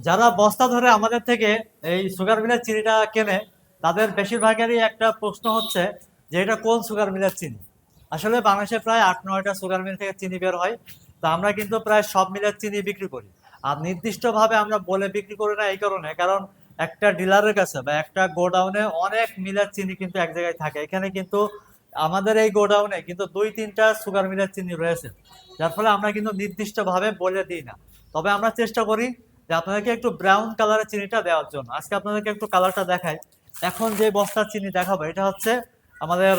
যারা বস্তা ধরে আমাদের থেকে এই সুগার মিলের চিনিটা কেনে, তাদের বেশিরভাগেরই একটা প্রশ্ন হচ্ছে যে এটা কোন সুগার মিলের চিনি। আসলে বাংলাদেশে প্রায় 8-9টা সুগার মিল থেকে চিনি বের হয়। তো আমরা কিন্তু প্রায় সব মিলের চিনি বিক্রি করি। আর নির্দিষ্টভাবে আমরা বলে বিক্রি করি না এই কারণে, কারণ একটা ডিলারের কাছে বা একটা গোডাউনে অনেক মিলের চিনি কিন্তু এক জায়গায় থাকে। এখানে কিন্তু আমাদের এই গোডাউনে কিন্তু 2-3টা সুগার মিলের চিনি রয়েছে, যার ফলে আমরা কিন্তু নির্দিষ্টভাবে বলে দিই না। তবে আমরা চেষ্টা করি যে আপনাদেরকে একটু ব্রাউন কালারের চিনিটা দেওয়ার জন্য। আজকে আপনাদেরকে একটু কালারটা দেখাই। এখন যে বস্তার চিনি দেখাবো এটা হচ্ছে আমাদের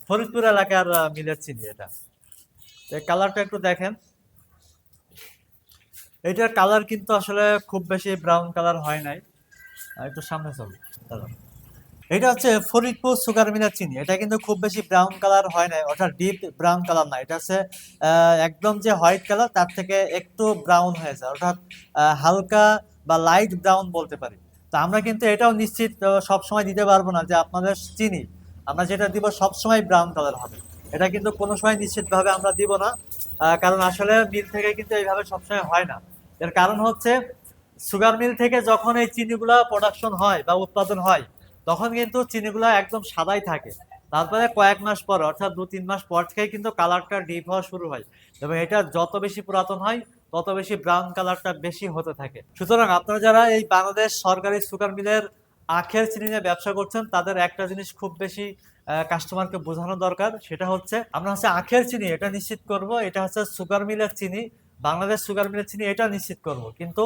ফরিদপুর এলাকার মিলের চিনি। এটা এই কালারটা একটু দেখেন। এটার কালার কিন্তু আসলে খুব বেশি ব্রাউন কালার হয় নাই। একটু সামনে চল। এটা হচ্ছে ফরিদপুর সুগার মিলের চিনি। এটা কিন্তু খুব বেশি ব্রাউন কালার হয় নাই, অর্থাৎ ডিপ ব্রাউন কালার না। এটা হচ্ছে একদম যে হোয়াইট কালার তার থেকে একটু ব্রাউন হয়েছে, অর্থাৎ হালকা বা লাইট ব্রাউন বলতে পারি। তো আমরা কিন্তু এটাও নিশ্চিত সব সময় দিতে পারবো না যে আপনাদের চিনি আমরা যেটা দিব সব সময় ব্রাউন কালার হবে। এটা কিন্তু কোনো সময় নিশ্চিতভাবে আমরা দিব না, কারণ আসলে মিল থেকে কিন্তু এইভাবে সবসময় হয় না। এর কারণ হচ্ছে সুগার মিল থেকে যখন এই চিনিগুলা প্রোডাকশন হয় বা উৎপাদন হয়, তখন কিন্তু চিনিগুলা একদম সাদাই থাকে। তারপরে কয়েক মাস পর, অর্থাৎ 2-3 মাস পর থেকে কিন্তু কালারটা ডিপ হওয়া শুরু হয়, এবং এটা যত বেশি পুরাতন হয় তত বেশি ব্রাউন কালারটা বেশি হতে থাকে। সুতরাং আপনারা যারা এই বাংলাদেশ সরকারি সুগার মিলের আখের চিনি নিয়ে ব্যবসা করছেন, তাদের একটা জিনিস খুব বেশি কাস্টমারকে বোঝানো দরকার। সেটা হচ্ছে আমরা হচ্ছে আখের চিনি এটা নিশ্চিত করব, এটা হচ্ছে সুগার মিলের চিনি, বাংলাদেশ সুগার মিলের চিনি, এটা নিশ্চিত করব। কিন্তু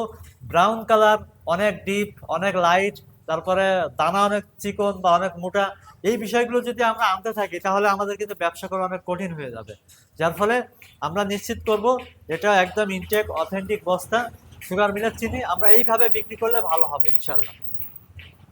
ব্রাউন কালার, অনেক ডিপ, অনেক লাইট, তারপরে দানা অনেক চিকন বা অনেক মোটা, এই বিষয়গুলো যদি আমরা আনতে থাকি তাহলে আমাদের কিন্তু ব্যবসা করা অনেক কঠিন হয়ে যাবে। যার ফলে আমরা নিশ্চিত করব এটা একদম ইনটেক অথেন্টিক বস্তা সুগার মিলের চিনি। আমরা এইভাবে বিক্রি করলে ভালো হবে ইনশাল্লাহ।